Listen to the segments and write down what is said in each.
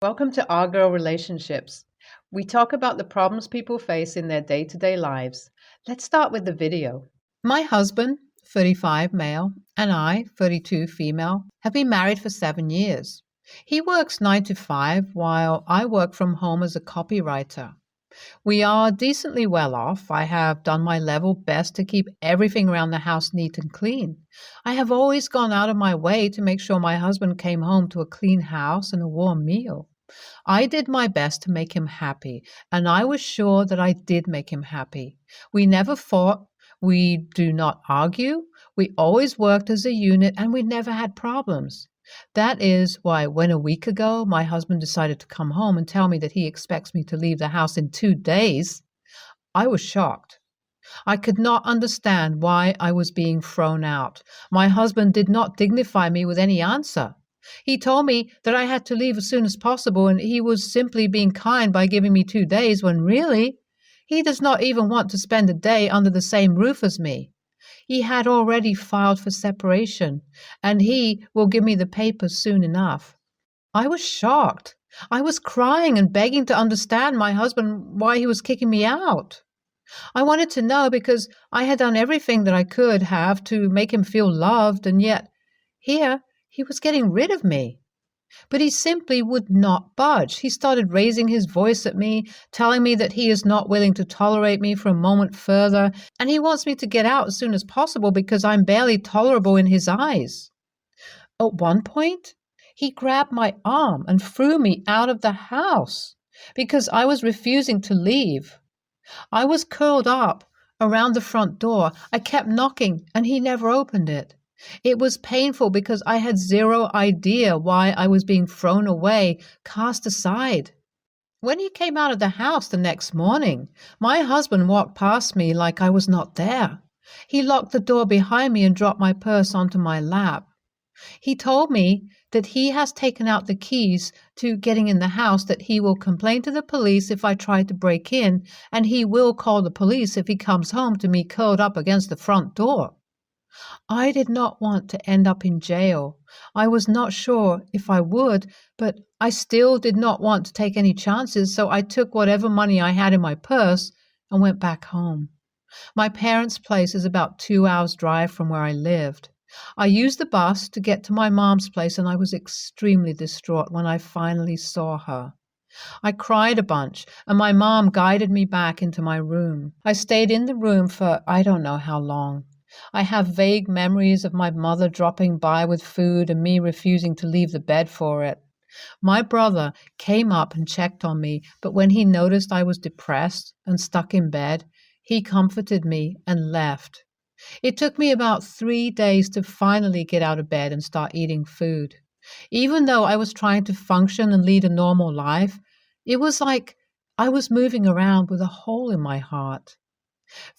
Welcome to Our Girl Relationships. We talk about the problems people face in their day-to-day lives. Let's start with the video. My husband, 35 male, and I, 32 female, have been married for 7 years. He works 9 to 5 while I work from home as a copywriter. We are decently well off. I have done my level best to keep everything around the house neat and clean. I have always gone out of my way to make sure my husband came home to a clean house and a warm meal. I did my best to make him happy, and I was sure that I did make him happy. We never fought. We do not argue. We always worked as a unit, and we never had problems. That is why when a week ago my husband decided to come home and tell me that he expects me to leave the house in 2 days, I was shocked. I could not understand why I was being thrown out. My husband did not dignify me with any answer. He told me that I had to leave as soon as possible, and he was simply being kind by giving me 2 days when really, he does not even want to spend a day under the same roof as me. He had already filed for separation, and he will give me the papers soon enough. I was shocked. I was crying and begging to understand my husband why he was kicking me out. I wanted to know because I had done everything that I could have to make him feel loved, and yet here he was getting rid of me. But he simply would not budge. He started raising his voice at me, telling me that he is not willing to tolerate me for a moment further, and he wants me to get out as soon as possible because I'm barely tolerable in his eyes. At one point, he grabbed my arm and threw me out of the house because I was refusing to leave. I was curled up around the front door. I kept knocking, and he never opened it. It was painful because I had zero idea why I was being thrown away, cast aside. When he came out of the house the next morning, my husband walked past me like I was not there. He locked the door behind me and dropped my purse onto my lap. He told me that he has taken out the keys to getting in the house, that he will complain to the police if I try to break in, and he will call the police if he comes home to me curled up against the front door. I did not want to end up in jail. I was not sure if I would, but I still did not want to take any chances, so I took whatever money I had in my purse and went back home. My parents' place is about 2 hours' drive from where I lived. I used the bus to get to my mom's place, and I was extremely distraught when I finally saw her. I cried a bunch, and my mom guided me back into my room. I stayed in the room for I don't know how long. I have vague memories of my mother dropping by with food and me refusing to leave the bed for it. My brother came up and checked on me, but when he noticed I was depressed and stuck in bed, he comforted me and left. It took me about 3 days to finally get out of bed and start eating food. Even though I was trying to function and lead a normal life, it was like I was moving around with a hole in my heart.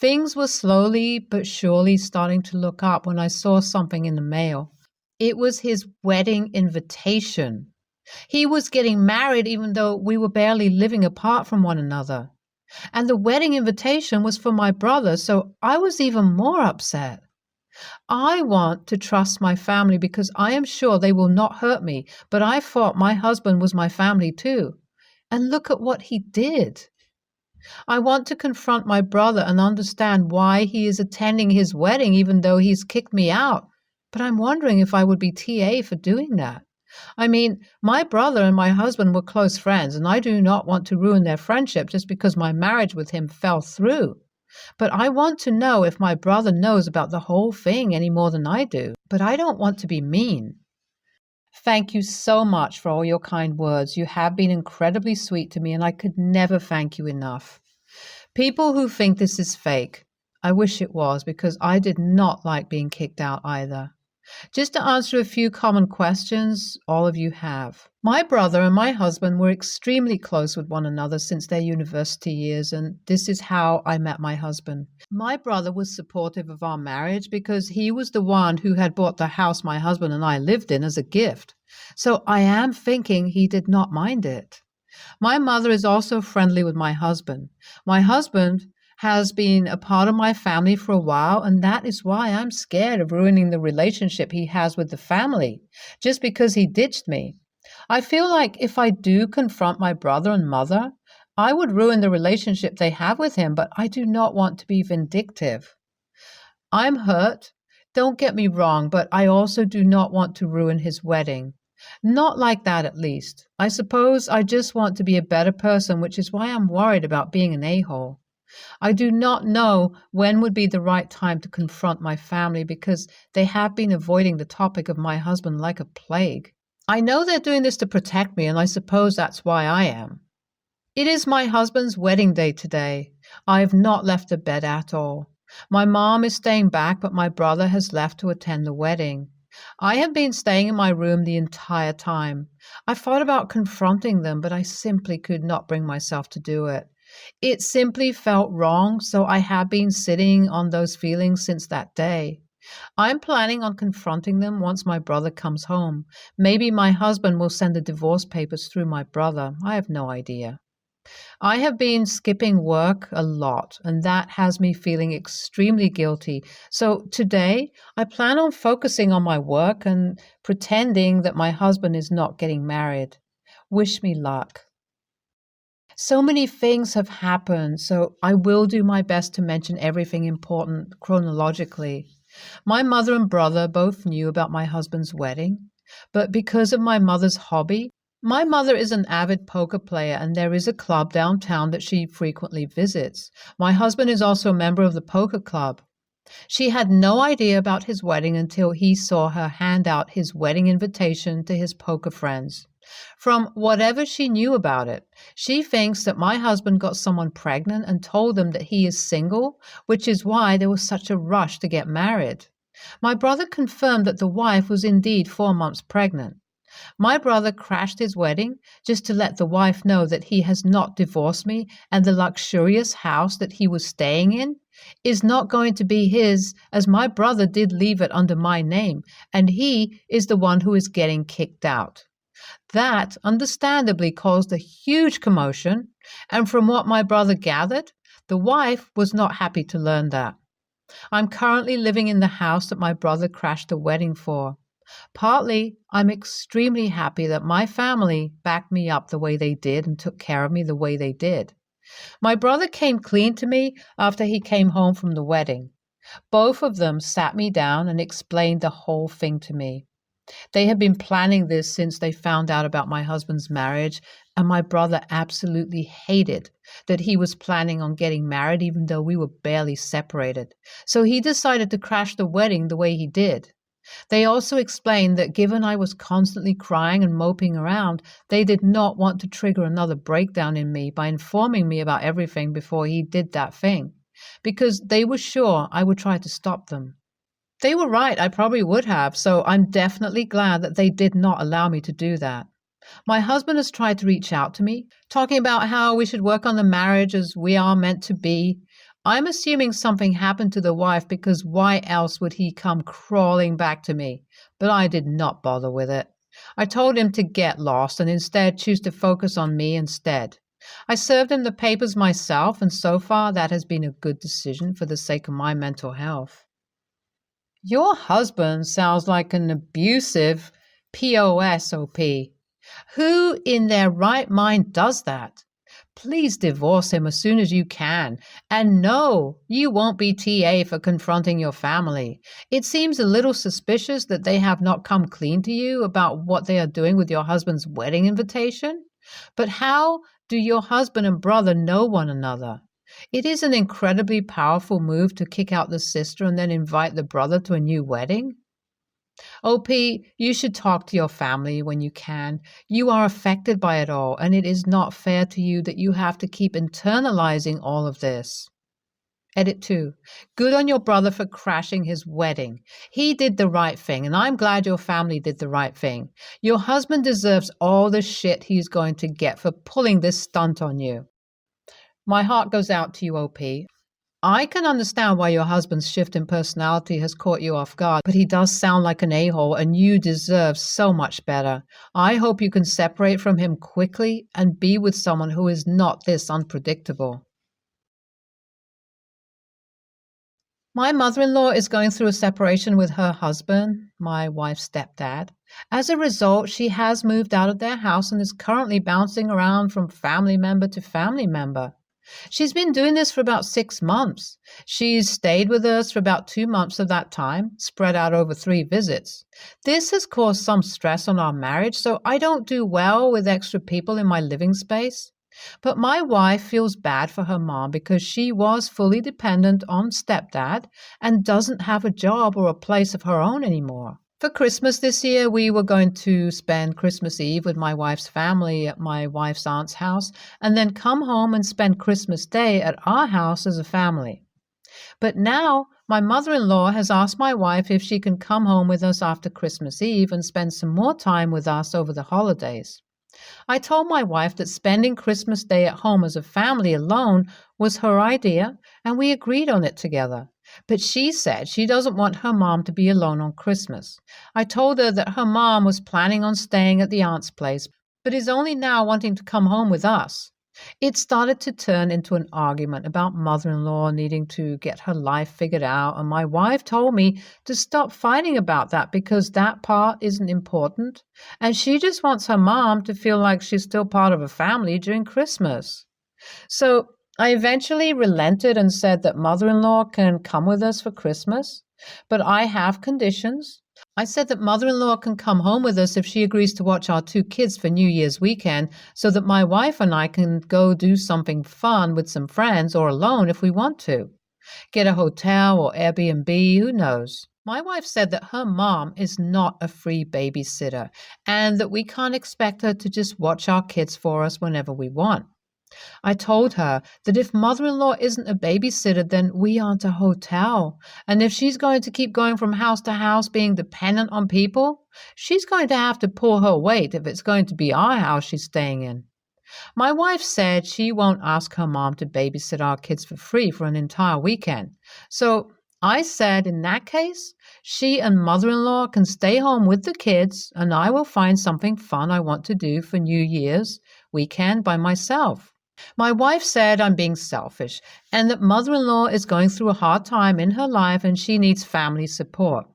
Things were slowly but surely starting to look up when I saw something in the mail. It was his wedding invitation. He was getting married even though we were barely living apart from one another. And the wedding invitation was for my brother, so I was even more upset. I want to trust my family because I am sure they will not hurt me, but I thought my husband was my family too. And look at what he did. I want to confront my brother and understand why he is attending his wedding even though he's kicked me out, but I'm wondering if I would be TA for doing that. I mean, my brother and my husband were close friends, and I do not want to ruin their friendship just because my marriage with him fell through. But I want to know if my brother knows about the whole thing any more than I do. But I don't want to be mean. Thank you so much for all your kind words. You have been incredibly sweet to me, and I could never thank you enough. People who think this is fake, I wish it was, because I did not like being kicked out either. Just to answer a few common questions all of you have. My brother and my husband were extremely close with one another since their university years, and this is how I met my husband. My brother was supportive of our marriage because he was the one who had bought the house my husband and I lived in as a gift. So I am thinking he did not mind it. My mother is also friendly with my husband. My husband has been a part of my family for a while, and that is why I'm scared of ruining the relationship he has with the family, just because he ditched me. I feel like if I do confront my brother and mother, I would ruin the relationship they have with him, but I do not want to be vindictive. I'm hurt. Don't get me wrong, but I also do not want to ruin his wedding. Not like that, at least. I suppose I just want to be a better person, which is why I'm worried about being an a-hole. I do not know when would be the right time to confront my family because they have been avoiding the topic of my husband like a plague. I know they're doing this to protect me, and I suppose that's why I am. It is my husband's wedding day today. I have not left the bed at all. My mom is staying back, but my brother has left to attend the wedding. I have been staying in my room the entire time. I thought about confronting them, but I simply could not bring myself to do it. It simply felt wrong, so I have been sitting on those feelings since that day. I'm planning on confronting them once my brother comes home. Maybe my husband will send the divorce papers through my brother. I have no idea. I have been skipping work a lot, and that has me feeling extremely guilty. So today, I plan on focusing on my work and pretending that my husband is not getting married. Wish me luck. So many things have happened, so I will do my best to mention everything important chronologically. My mother and brother both knew about my husband's wedding, but because of my mother's hobby, my mother is an avid poker player and there is a club downtown that she frequently visits. My husband is also a member of the poker club. She had no idea about his wedding until he saw her hand out his wedding invitation to his poker friends. From whatever she knew about it, she thinks that my husband got someone pregnant and told them that he is single, which is why there was such a rush to get married. My brother confirmed that the wife was indeed 4 months pregnant. My brother crashed his wedding just to let the wife know that he has not divorced me and the luxurious house that he was staying in is not going to be his, as my brother did leave it under my name, and he is the one who is getting kicked out. That understandably caused a huge commotion, and from what my brother gathered, the wife was not happy to learn that. I'm currently living in the house that my brother crashed the wedding for. Partly, I'm extremely happy that my family backed me up the way they did and took care of me the way they did. My brother came clean to me after he came home from the wedding. Both of them sat me down and explained the whole thing to me. They had been planning this since they found out about my husband's marriage, and my brother absolutely hated that he was planning on getting married even though we were barely separated. So he decided to crash the wedding the way he did. They also explained that given I was constantly crying and moping around, they did not want to trigger another breakdown in me by informing me about everything before he did that thing, because they were sure I would try to stop them. They were right, I probably would have, so I'm definitely glad that they did not allow me to do that. My husband has tried to reach out to me, talking about how we should work on the marriage as we are meant to be. I'm assuming something happened to the wife because why else would he come crawling back to me? But I did not bother with it. I told him to get lost and instead choose to focus on me instead. I served him the papers myself, and so far that has been a good decision for the sake of my mental health. Your husband sounds like an abusive POSOP. Who in their right mind does that? Please divorce him as soon as you can. And no, you won't be TA for confronting your family. It seems a little suspicious that they have not come clean to you about what they are doing with your husband's wedding invitation. But how do your husband and brother know one another? It is an incredibly powerful move to kick out the sister and then invite the brother to a new wedding. OP, you should talk to your family when you can. You are affected by it all, and it is not fair to you that you have to keep internalizing all of this. Edit 2. Good on your brother for crashing his wedding. He did the right thing, and I'm glad your family did the right thing. Your husband deserves all the shit he's going to get for pulling this stunt on you. My heart goes out to you, OP. I can understand why your husband's shift in personality has caught you off guard, but he does sound like an a-hole and you deserve so much better. I hope you can separate from him quickly and be with someone who is not this unpredictable. My mother-in-law is going through a separation with her husband, my wife's stepdad. As a result, she has moved out of their house and is currently bouncing around from family member to family member. She's been doing this for about 6 months. She's stayed with us for about 2 months of that time, spread out over 3 visits. This has caused some stress on our marriage, so I don't do well with extra people in my living space. But my wife feels bad for her mom because she was fully dependent on stepdad and doesn't have a job or a place of her own anymore. For Christmas this year, we were going to spend Christmas Eve with my wife's family at my wife's aunt's house and then come home and spend Christmas Day at our house as a family. But now my mother-in-law has asked my wife if she can come home with us after Christmas Eve and spend some more time with us over the holidays. I told my wife that spending Christmas Day at home as a family alone was her idea, and we agreed on it together. But she said she doesn't want her mom to be alone on Christmas. I told her that her mom was planning on staying at the aunt's place, but is only now wanting to come home with us. It started to turn into an argument about mother-in-law needing to get her life figured out, and my wife told me to stop fighting about that because that part isn't important, and she just wants her mom to feel like she's still part of a family during Christmas. So I eventually relented and said that mother-in-law can come with us for Christmas, but I have conditions. I said that mother-in-law can come home with us if she agrees to watch our 2 kids for New Year's weekend so that my wife and I can go do something fun with some friends or alone if we want to. Get a hotel or Airbnb, who knows? My wife said that her mom is not a free babysitter and that we can't expect her to just watch our kids for us whenever we want. I told her that if mother-in-law isn't a babysitter, then we aren't a hotel. And if she's going to keep going from house to house being dependent on people, she's going to have to pull her weight if it's going to be our house she's staying in. My wife said she won't ask her mom to babysit our kids for free for an entire weekend. So I said in that case, she and mother-in-law can stay home with the kids and I will find something fun I want to do for New Year's weekend by myself. My wife said I'm being selfish and that mother-in-law is going through a hard time in her life and she needs family support.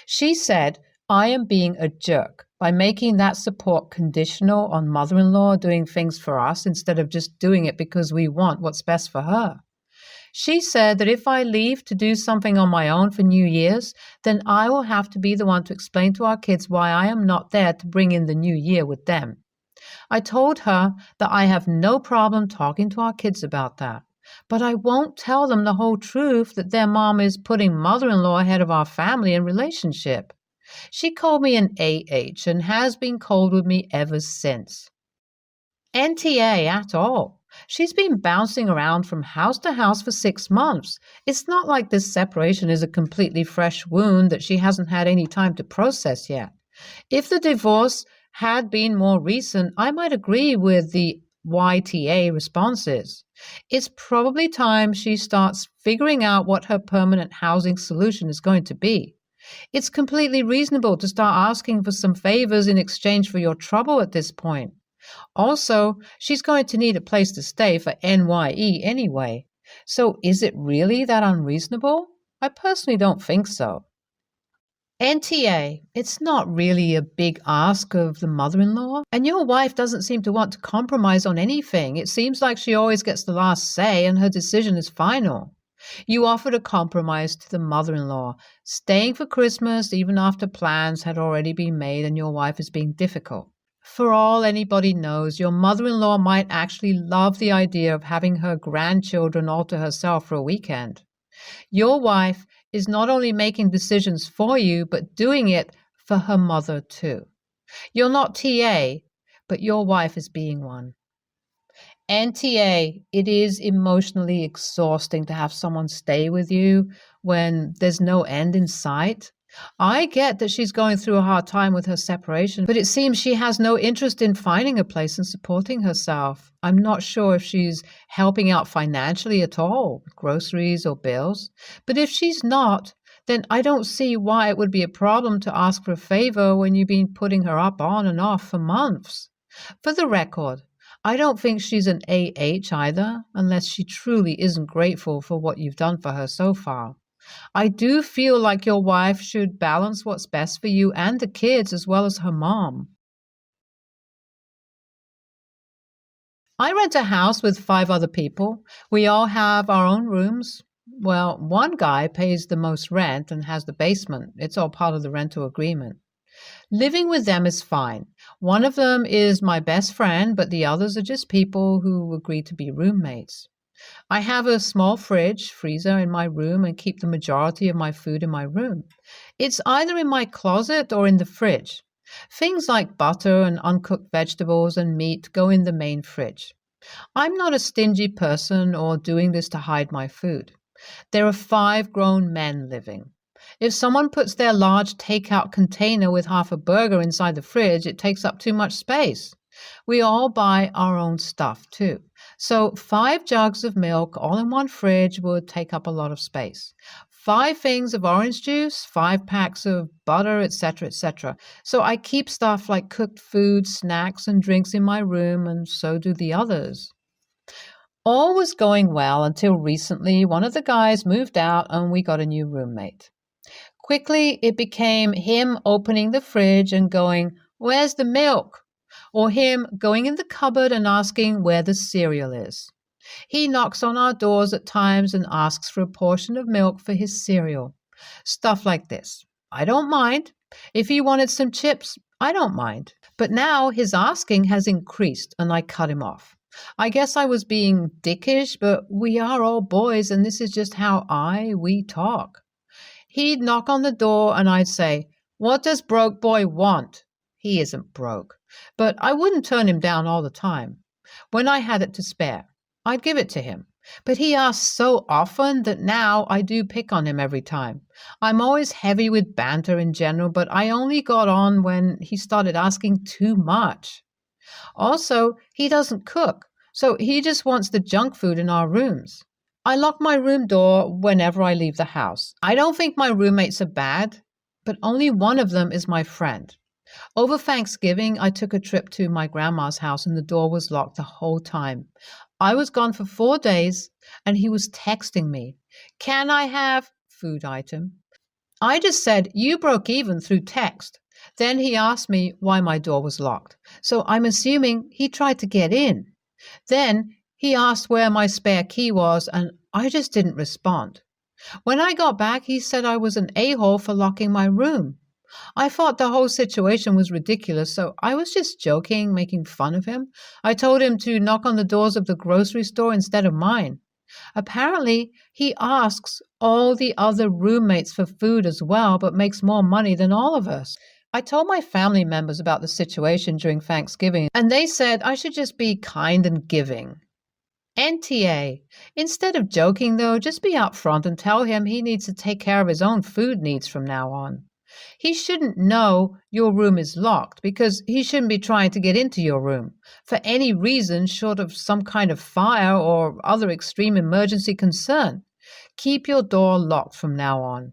She said I am being a jerk by making that support conditional on mother-in-law doing things for us instead of just doing it because we want what's best for her. She said that if I leave to do something on my own for New Year's, then I will have to be the one to explain to our kids why I am not there to bring in the new year with them. I told her that I have no problem talking to our kids about that, but I won't tell them the whole truth that their mom is putting mother-in-law ahead of our family and relationship. She called me an AH and has been cold with me ever since. NTA at all. She's been bouncing around from house to house for 6 months. It's not like this separation is a completely fresh wound that she hasn't had any time to process yet. If the divorce had been more recent, I might agree with the YTA responses. It's probably time she starts figuring out what her permanent housing solution is going to be. It's completely reasonable to start asking for some favors in exchange for your trouble at this point. Also, she's going to need a place to stay for NYE anyway. So is it really that unreasonable? I personally don't think so. NTA, it's not really a big ask of the mother-in-law, and your wife doesn't seem to want to compromise on anything. It seems like she always gets the last say and her decision is final. You offered a compromise to the mother-in-law, staying for Christmas even after plans had already been made and your wife is being difficult. For all anybody knows, your mother-in-law might actually love the idea of having her grandchildren all to herself for a weekend. Your wife is not only making decisions for you, but doing it for her mother too. You're not TA, but your wife is being one. NTA, it is emotionally exhausting to have someone stay with you when there's no end in sight. I get that she's going through a hard time with her separation, but it seems she has no interest in finding a place and supporting herself. I'm not sure if she's helping out financially at all, with groceries or bills. But if she's not, then I don't see why it would be a problem to ask for a favor when you've been putting her up on and off for months. For the record, I don't think she's an AH either, unless she truly isn't grateful for what you've done for her so far. I do feel like your wife should balance what's best for you and the kids as well as her mom. I rent a house with 5 other people. We all have our own rooms. Well, one guy pays the most rent and has the basement. It's all part of the rental agreement. Living with them is fine. One of them is my best friend, but the others are just people who agree to be roommates. I have a small freezer in my room and keep the majority of my food in my room. It's either in my closet or in the fridge. Things like butter and uncooked vegetables and meat go in the main fridge. I'm not a stingy person or doing this to hide my food. There are 5 grown men living. If someone puts their large takeout container with half a burger inside the fridge, it takes up too much space. We all buy our own stuff too. So 5 jugs of milk all in one fridge would take up a lot of space. 5 things of orange juice, 5 packs of butter, etc., etc. So I keep stuff like cooked food, snacks, and drinks in my room, and so do the others. All was going well until recently one of the guys moved out and we got a new roommate. Quickly, it became him opening the fridge and going, "Where's the milk?" Or him going in the cupboard and asking where the cereal is. He knocks on our doors at times and asks for a portion of milk for his cereal. Stuff like this. I don't mind. If he wanted some chips, I don't mind. But now his asking has increased and I cut him off. I guess I was being dickish, but we are all boys and this is just how we talk. He'd knock on the door and I'd say, "What does broke boy want?" He isn't broke, but I wouldn't turn him down all the time. When I had it to spare, I'd give it to him. But he asks so often that now I do pick on him every time. I'm always heavy with banter in general, but I only got on when he started asking too much. Also, he doesn't cook, so he just wants the junk food in our rooms. I lock my room door whenever I leave the house. I don't think my roommates are bad, but only one of them is my friend. Over Thanksgiving, I took a trip to my grandma's house and the door was locked the whole time. I was gone for 4 days and he was texting me, "Can I have food item?" I just said, "You broke even through text." Then he asked me why my door was locked. So I'm assuming he tried to get in. Then he asked where my spare key was and I just didn't respond. When I got back, he said I was an a-hole for locking my room. I thought the whole situation was ridiculous, so I was just joking, making fun of him. I told him to knock on the doors of the grocery store instead of mine. Apparently, he asks all the other roommates for food as well, but makes more money than all of us. I told my family members about the situation during Thanksgiving, and they said I should just be kind and giving. NTA. Instead of joking, though, just be upfront and tell him he needs to take care of his own food needs from now on. He shouldn't know your room is locked because he shouldn't be trying to get into your room for any reason short of some kind of fire or other extreme emergency concern. Keep your door locked from now on.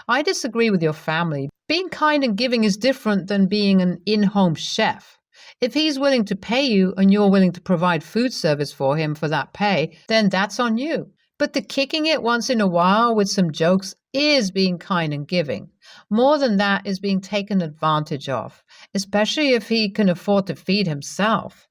I disagree with your family. Being kind and giving is different than being an in-home chef. If he's willing to pay you and you're willing to provide food service for him for that pay, then that's on you. But the kicking it once in a while with some jokes is being kind and giving. More than that is being taken advantage of, especially if he can afford to feed himself.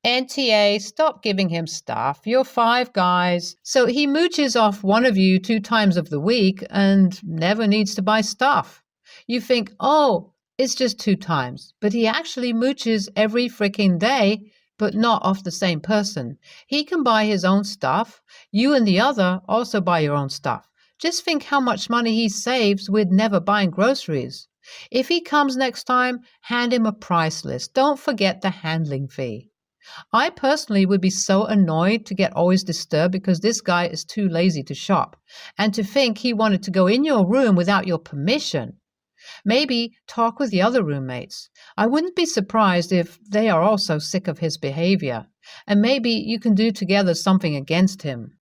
NTA, stop giving him stuff. You're 5 guys. So he mooches off one of you 2 times of the week and never needs to buy stuff. You think, oh, it's just 2 times. But he actually mooches every freaking day, but not off the same person. He can buy his own stuff. You and the other also buy your own stuff. Just think how much money he saves with never buying groceries. If he comes next time, hand him a price list. Don't forget the handling fee. I personally would be so annoyed to get always disturbed because this guy is too lazy to shop, and to think he wanted to go in your room without your permission. Maybe talk with the other roommates. I wouldn't be surprised if they are also sick of his behavior, and maybe you can do together something against him.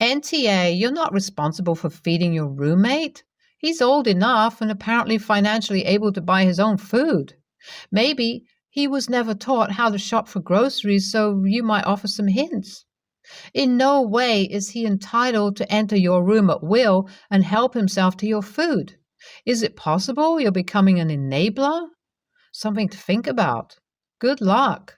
NTA, you're not responsible for feeding your roommate. He's old enough and apparently financially able to buy his own food. Maybe he was never taught how to shop for groceries, so you might offer some hints. In no way is he entitled to enter your room at will and help himself to your food. Is it possible you're becoming an enabler? Something to think about. Good luck.